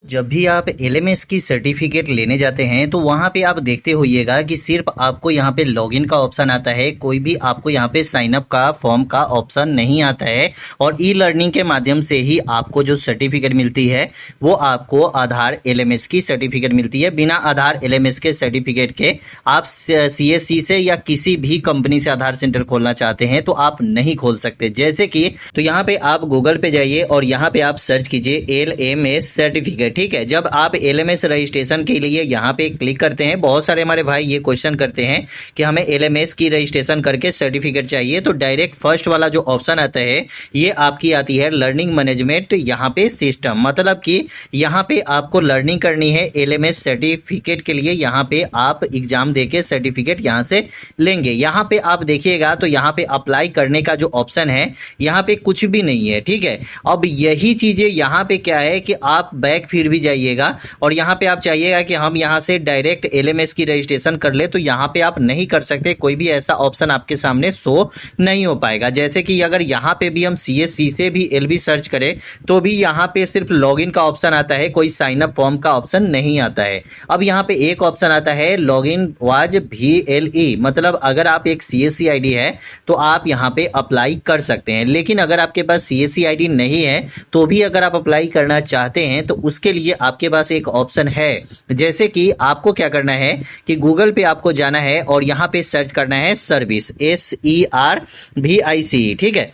जब भी आप एलएमएस की सर्टिफिकेट लेने जाते हैं तो वहाँ पे आप देखते होइएगा कि सिर्फ आपको यहाँ पे लॉगिन का ऑप्शन आता है, कोई भी आपको यहाँ पे साइन अप का फॉर्म का ऑप्शन नहीं आता है। और ई लर्निंग के माध्यम से ही आपको जो सर्टिफिकेट मिलती है वो आपको आधार एलएमएस की सर्टिफिकेट मिलती है। बिना आधार एलएमएस के सर्टिफिकेट के आप सीएससी से या किसी भी कंपनी से आधार सेंटर खोलना चाहते हैं तो आप नहीं खोल सकते। जैसे कि तो यहाँ पे आप गूगल पे जाइए और यहाँ पे आप सर्च कीजिए एलएमएस सर्टिफिकेट। ठीक है, जब आप एलएमएस रजिस्ट्रेशन के लिए यहाँ पे क्लिक करते हैं, बहुत सारे हमारे भाई ये क्वेश्चन करते हैं कि हमें एलएमएस की रजिस्ट्रेशन करके सर्टिफिकेट चाहिए, तो डायरेक्ट फर्स्ट वाला जो ऑप्शन आता है ये आपकी आती है लर्निंग मैनेजमेंट यहाँ पे सिस्टम। मतलब कि यहाँ पे आपको लर्निंग करनी है एलएमएस सर्टिफिकेट के लिए, यहाँ पे आप एग्जाम देके सर्टिफिकेट यहाँ से लेंगे। यहाँ पे आप देखिएगा तो यहाँ पे अप्लाई करने का जो ऑप्शन है यहाँ पे कुछ भी नहीं है। ठीक है, अब यही चीजें यहाँ पे क्या है कि आप बैक फिर भी जाइएगा और यहाँ पे आप चाहिएगा कि हम यहाँ से डायरेक्ट एलएमएस की रजिस्ट्रेशन कर ले, तो यहाँ पे आप नहीं कर सकते। कोई भी ऐसा ऑप्शन आपके सामने शो नहीं हो पाएगा। जैसे कि अगर यहाँ पे भी हम सीएससी से भी एलबी सर्च करें तो भी यहाँ पे सिर्फ लॉगिन का ऑप्शन आता है, कोई साइन अप फॉर्म का ऑप्शन नहीं आता है। अब यहाँ पे एक ऑप्शन आता है लॉगिन वाज VLE, मतलब अगर आप एक सीएससी आईडी है तो आप यहाँ पे अप्लाई कर सकते हैं। लेकिन अगर आपके पास सीएससी आईडी नहीं है तो भी अगर आप अप्लाई करना चाहते हैं तो उसके लिए आपके पास एक ऑप्शन है। जैसे कि आपको क्या करना है कि गूगल पे आपको जाना है और यहाँ पे सर्च करना है सर्विस, SERVIC। ठीक है,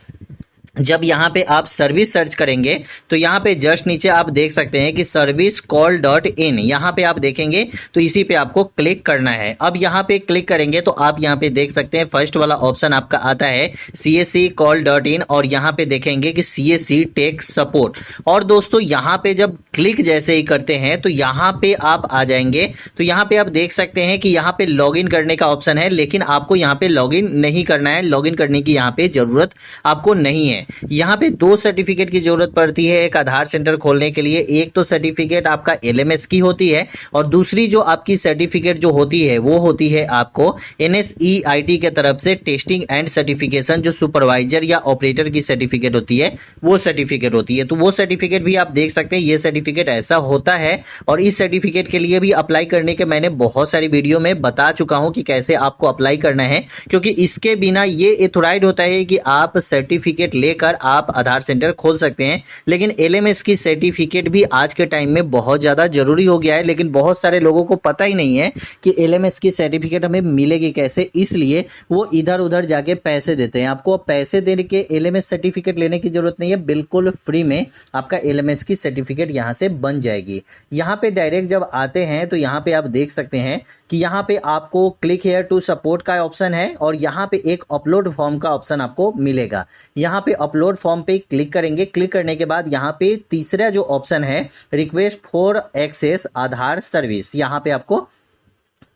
जब यहाँ पे आप सर्विस सर्च करेंगे तो यहाँ पे जस्ट नीचे आप देख सकते हैं कि servicecall.in, यहाँ पे आप देखेंगे तो इसी पे आपको क्लिक करना है। अब यहाँ पे क्लिक करेंगे तो आप यहाँ पे देख सकते हैं फर्स्ट वाला ऑप्शन आपका आता है CSCcall.in और यहाँ पे देखेंगे कि CSC टेक सपोर्ट। और दोस्तों यहाँ पे जब क्लिक जैसे ही करते हैं तो यहाँ पे आप आ जाएंगे तो यहाँ पे आप देख सकते हैं कि यहाँ पे लॉगिन करने का ऑप्शन है, लेकिन आपको यहाँ पे लॉगिन नहीं करना है। लॉगिन करने की यहाँ पे जरूरत आपको नहीं है। यहाँ पे दो सर्टिफिकेट की जरूरत पड़ती है एक आधार सेंटर खोलने के लिए। एक तो सर्टिफिकेट आपका एलएमएस की होती है और दूसरी जो आपकी सर्टिफिकेट जो होती है वो होती है आपको NSEIT के तरफ से टेस्टिंग एंड सर्टिफिकेशन, जो सुपरवाइजर या ऑपरेटर की सर्टिफिकेट होती है वो सर्टिफिकेट होती है। तो वो सर्टिफिकेट भी आप देख सकते हैं, ये सर्टिफिकेट ऐसा होता है। और इस सर्टिफिकेट के लिए भी अप्लाई करने के मैंने बहुत सारी वीडियो में बता चुका हूं कि कैसे आपको अप्लाई करना है, क्योंकि इसके बिना ये एथोराइड होता है कि आप सर्टिफिकेट लेकर आप आधार सेंटर खोल सकते हैं। लेकिन एलएमएस की सर्टिफिकेट भी आज के टाइम में बहुत ज्यादा जरूरी हो गया है, लेकिन बहुत सारे लोगों को पता ही नहीं है कि एलएमएस की सर्टिफिकेट हमें मिलेगी कैसे, इसलिए वो इधर उधर जाके पैसे देते हैं। आपको पैसे दे के एलएमएस सर्टिफिकेट लेने की जरूरत नहीं है, बिल्कुल फ्री में आपका एलएमएस की सर्टिफिकेट यहां से बन जाएगी। यहां पे डायरेक्ट जब आते हैं तो यहां पे आप देख सकते हैं कि यहाँ पे आपको क्लिक हेयर टू सपोर्ट का ऑप्शन है और यहाँ पे एक अपलोड फॉर्म का ऑप्शन आपको मिलेगा। यहाँ पे अपलोड फॉर्म पे क्लिक करेंगे। क्लिक करने के बाद यहाँ पे तीसरा जो ऑप्शन है request for access Aadhaar service, यहाँ पे आपको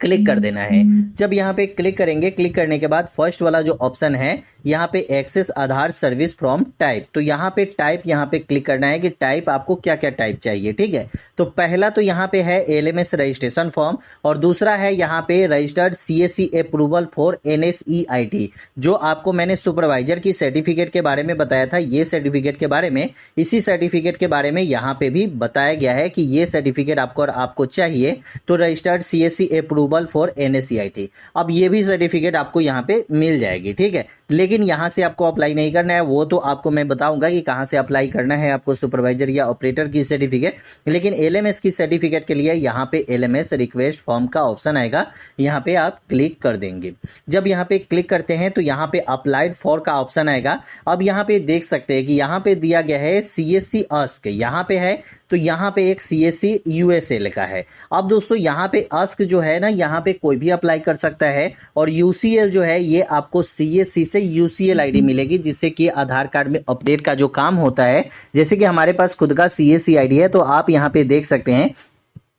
क्लिक कर देना है। जब यहाँ पे क्लिक करेंगे, क्लिक करने के बाद फर्स्ट वाला जो ऑप्शन है यहाँ पे access Aadhaar service from type, तो यहाँ पे टाइप यहाँ पे क्लिक करना है कि टाइप आपको क्या क्या टाइप चाहिए। ठीक है, तो पहला तो यहाँ पे है एलएमएस रजिस्ट्रेशन फॉर्म और दूसरा है यहाँ पे registered CSC approval for NSEIT, जो आपको मैंने सुपरवाइजर की सर्टिफिकेट के बारे में बताया था। ये सर्टिफिकेट के बारे में, इसी सर्टिफिकेट के बारे में यहाँ पे भी बताया गया है कि ये सर्टिफिकेट आपको चाहिए तो registered CSC approval for NSEIT। अब ये भी सर्टिफिकेट आपको यहाँ पे मिल जाएगी। ठीक है, लेकिन यहाँ से आपको अप्लाई नहीं करना है, वो तो आपको मैं बताऊंगा कि कहाँ से अप्लाई करना है आपको सुपरवाइजर या ऑपरेटर की सर्टिफिकेट। लेकिन एलएमएस की सर्टिफिकेट के लिए यहाँ पे एलएमएस रिक्वेस्ट फॉर्म का ऑप्शन आएगा, यहाँ पे आप क्लिक कर देंगे। जब यहाँ पे क्लिक करते हैं तो यहाँ पे अप्लाइड फॉर का ऑप्शन आएगा। अब यहाँ पे देख सकते हैं कि यहाँ पे दिया गया है CSC आस्क, यहाँ पे है तो यहाँ पे एक CSC USA लिखा है। अब दोस्तों यहाँ पे आस्क जो है ना, यहाँ पे कोई भी अप्लाई कर सकता है और UCL जो है ये आपको CSC से UCL आईडी मिलेगी, जिससे कि आधार कार्ड में अपडेट का जो काम होता है, जैसे कि हमारे पास खुद का CSC आईडी है तो आप यहाँ पे देख सकते हैं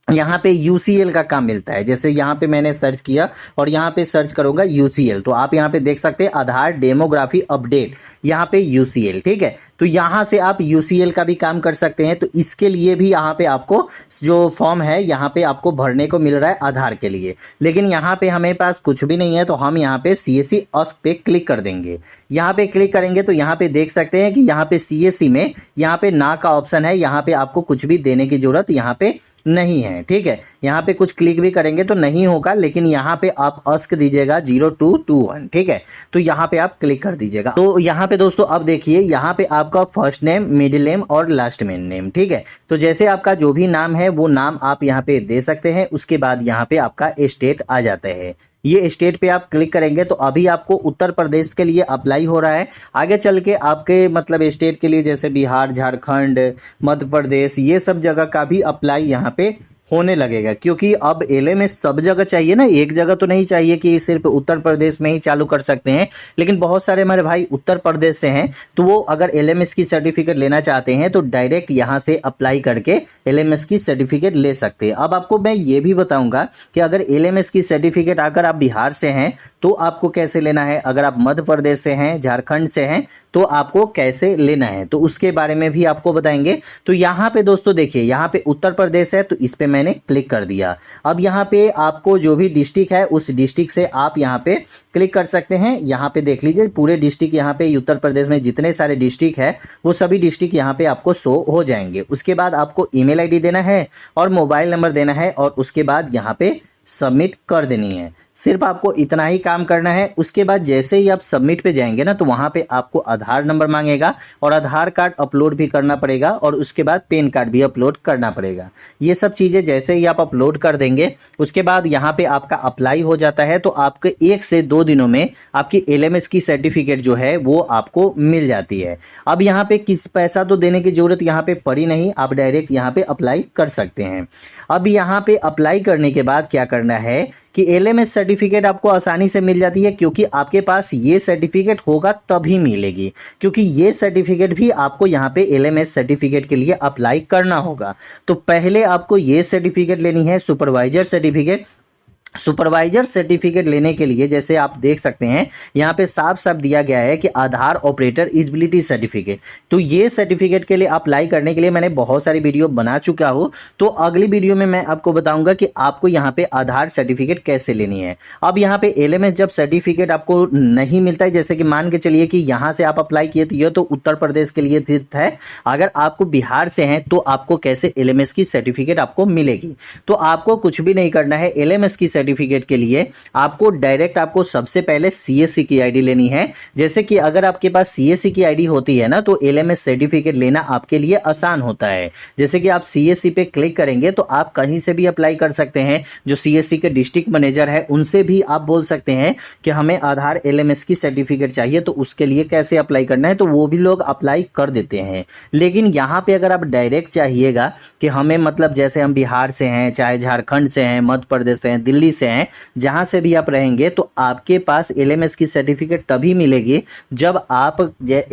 यहाँ पे UCL का काम मिलता है। जैसे यहाँ पे मैंने सर्च किया और यहाँ पे सर्च करूंगा UCL, तो आप यहाँ पे देख सकते हैं आधार डेमोग्राफी अपडेट, यहाँ पे UCL। ठीक है, तो तो यहाँ से आप यूसीएल का भी काम कर सकते हैं। तो इसके लिए भी यहाँ पे आपको जो फॉर्म है यहाँ पे आपको भरने को मिल रहा है आधार के लिए, लेकिन यहाँ पे हमें पास कुछ भी नहीं है। तो हम यहाँ पे CSC ASK पे क्लिक कर देंगे। यहाँ पे क्लिक करेंगे तो यहाँ पे देख सकते हैं कि यहाँ पे CSC में यहाँ पे ना का ऑप्शन है, यहाँ पे आपको कुछ भी देने की जरूरत यहाँ पे नहीं है। ठीक है, यहाँ पे कुछ क्लिक भी करेंगे तो नहीं होगा, लेकिन यहाँ पे आप ASK दीजिएगा 0221। ठीक है, तो यहाँ पे आप क्लिक कर दीजिएगा। तो यहाँ पे दोस्तों अब देखिए, यहाँ पे आपका फर्स्ट नेम, मिडिल नेम और लास्ट नेम। ठीक है, तो जैसे आपका जो भी नाम है वो नाम आप यहाँ पे दे सकते हैं। उसके बाद यहाँ पे आपका स्टेट आ जाता है। ये स्टेट पे आप क्लिक करेंगे तो अभी आपको उत्तर प्रदेश के लिए अप्लाई हो रहा है। आगे चल के आपके मतलब स्टेट के लिए जैसे बिहार, झारखंड, मध्य प्रदेश, ये सब जगह का भी अप्लाई यहाँ पे होने लगेगा, क्योंकि अब LMS सब जगह चाहिए ना, एक जगह तो नहीं चाहिए कि सिर्फ उत्तर प्रदेश में ही चालू कर सकते हैं। लेकिन बहुत सारे हमारे भाई उत्तर प्रदेश से हैं, तो वो अगर LMS की सर्टिफिकेट लेना चाहते हैं तो डायरेक्ट यहाँ से अप्लाई करके LMS की सर्टिफिकेट ले सकते हैं। अब आपको मैं ये भी बताऊंगा कि अगर LMS की सर्टिफिकेट अगर आप बिहार से हैं तो आपको कैसे लेना है, अगर आप मध्य प्रदेश से हैं, झारखंड से हैं तो आपको कैसे लेना है, तो उसके बारे में भी आपको बताएंगे। तो यहाँ पे दोस्तों देखिए, यहाँ पे उत्तर प्रदेश है तो इस पे मैंने क्लिक कर दिया। अब यहाँ पे आपको जो भी डिस्ट्रिक्ट है उस डिस्ट्रिक्ट से आप यहाँ पे क्लिक कर सकते हैं। यहाँ पे देख लीजिए पूरे डिस्ट्रिक्ट, यहाँ पे उत्तर प्रदेश में जितने सारे डिस्ट्रिक्ट है वो सभी डिस्ट्रिक्ट यहाँ पे आपको शो हो जाएंगे। उसके बाद आपको ईमेल आईडी देना है और मोबाइल नंबर देना है और उसके बाद यहाँ पे सबमिट कर देनी है। सिर्फ आपको इतना ही काम करना है। उसके बाद जैसे ही आप सबमिट पे जाएंगे ना तो वहां पे आपको आधार नंबर मांगेगा और आधार कार्ड अपलोड भी करना पड़ेगा और उसके बाद पैन कार्ड भी अपलोड करना पड़ेगा। ये सब चीजें जैसे ही आप अपलोड कर देंगे उसके बाद यहाँ पे आपका अप्लाई हो जाता है। तो आपके 1 से 2 दिनों में आपकी LMS की सर्टिफिकेट जो है वो आपको मिल जाती है। अब यहाँ पे किस पैसा तो देने की जरूरत यहाँ पे पड़ी नहीं, आप डायरेक्ट यहाँ पे अप्लाई कर सकते हैं। अब यहाँ पे अप्लाई करने के बाद क्या करना है कि LMS सर्टिफिकेट आपको आसानी से मिल जाती है, क्योंकि आपके पास ये सर्टिफिकेट होगा तभी मिलेगी, क्योंकि ये सर्टिफिकेट भी आपको यहाँ पे LMS सर्टिफिकेट के लिए अप्लाई करना होगा। तो पहले आपको ये सर्टिफिकेट लेनी है, सुपरवाइजर सर्टिफिकेट। सुपरवाइजर सर्टिफिकेट लेने के लिए जैसे आप देख सकते हैं यहाँ पे साफ साफ दिया गया है कि आधार ऑपरेटर एलिजिबिलिटी सर्टिफिकेट। तो ये सर्टिफिकेट के लिए अप्लाई करने के लिए मैंने बहुत सारी वीडियो बना चुका हूँ, तो अगली वीडियो में मैं आपको बताऊंगा कि आपको यहाँ पे आधार सर्टिफिकेट कैसे लेनी है। अब यहाँ पे LMS जब सर्टिफिकेट आपको नहीं मिलता है, जैसे कि मान के चलिए कि यहाँ से आप अप्लाई किए तो ये तो उत्तर प्रदेश के लिए है, अगर आपको बिहार से है तो आपको कैसे LMS की सर्टिफिकेट आपको मिलेगी। तो आपको कुछ भी नहीं करना है। LMS की सर्टिफिकेट के लिए आपको डायरेक्ट आपको सबसे पहले CSC की आईडी लेनी है। जैसे कि अगर आपके पास CSC की आईडी होती है ना तो LMS सर्टिफिकेट लेना आपके लिए आसान होता है। जैसे कि आप CSC पे क्लिक करेंगे तो आप कहीं से भी अप्लाई कर सकते हैं। जो CSC के डिस्ट्रिक्ट मैनेजर है उनसे भी आप बोल सकते हैं कि हमें आधार LMS की सर्टिफिकेट चाहिए, तो उसके लिए कैसे अप्लाई करना है, तो वो भी लोग अप्लाई कर देते हैं। लेकिन यहाँ पे अगर आप डायरेक्ट चाहिएगा कि हमें मतलब जैसे हम बिहार से हैं, चाहे झारखंड से हैं, मध्य प्रदेश से हैं, दिल्ली से हैं, जहां से भी आप रहेंगे तो आपके पास LMS की सर्टिफिकेट तभी मिलेगी जब आप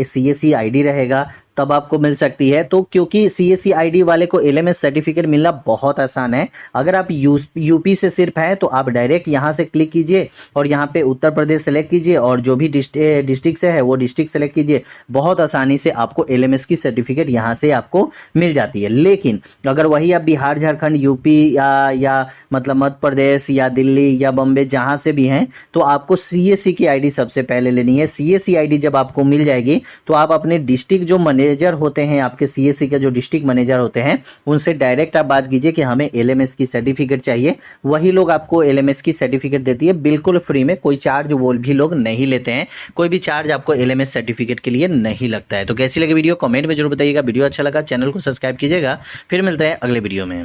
CSC आईडी रहेगा तब आपको मिल सकती है। तो क्योंकि CSC आईडी वाले को LMS सर्टिफिकेट मिलना बहुत आसान है। अगर आप यूपी से सिर्फ हैं तो आप डायरेक्ट यहां से क्लिक कीजिए और यहां पे उत्तर प्रदेश सेलेक्ट कीजिए और जो भी डिस्ट्रिक्ट से है वो डिस्ट्रिक्ट सेलेक्ट कीजिए। बहुत आसानी से आपको LMS की सर्टिफिकेट यहां से आपको मिल जाती है। लेकिन अगर वही आप बिहार, झारखंड, यूपी या मतलब मध्य प्रदेश या दिल्ली या बॉम्बे जहां से भी हैं तो आपको CSC की आईडी सबसे पहले लेनी है। CSC आईडी जब आपको मिल जाएगी तो आप अपने डिस्ट्रिक्ट जो मैनेजर होते हैं, आपके CSC के जो डिस्ट्रिक्ट मैनेजर होते हैं, उनसे डायरेक्ट आप बात कीजिए कि हमें LMS की सर्टिफिकेट चाहिए। वही लोग आपको LMS की सर्टिफिकेट देती है बिल्कुल फ्री में, कोई चार्ज वो भी लोग नहीं लेते हैं। कोई भी चार्ज आपको LMS सर्टिफिकेट के लिए नहीं लगता है। तो कैसी लगी वीडियो कमेंट में जरूर बताइएगा। वीडियो अच्छा लगा चैनल को सब्सक्राइब कीजिएगा। फिर मिलते हैं अगले वीडियो में।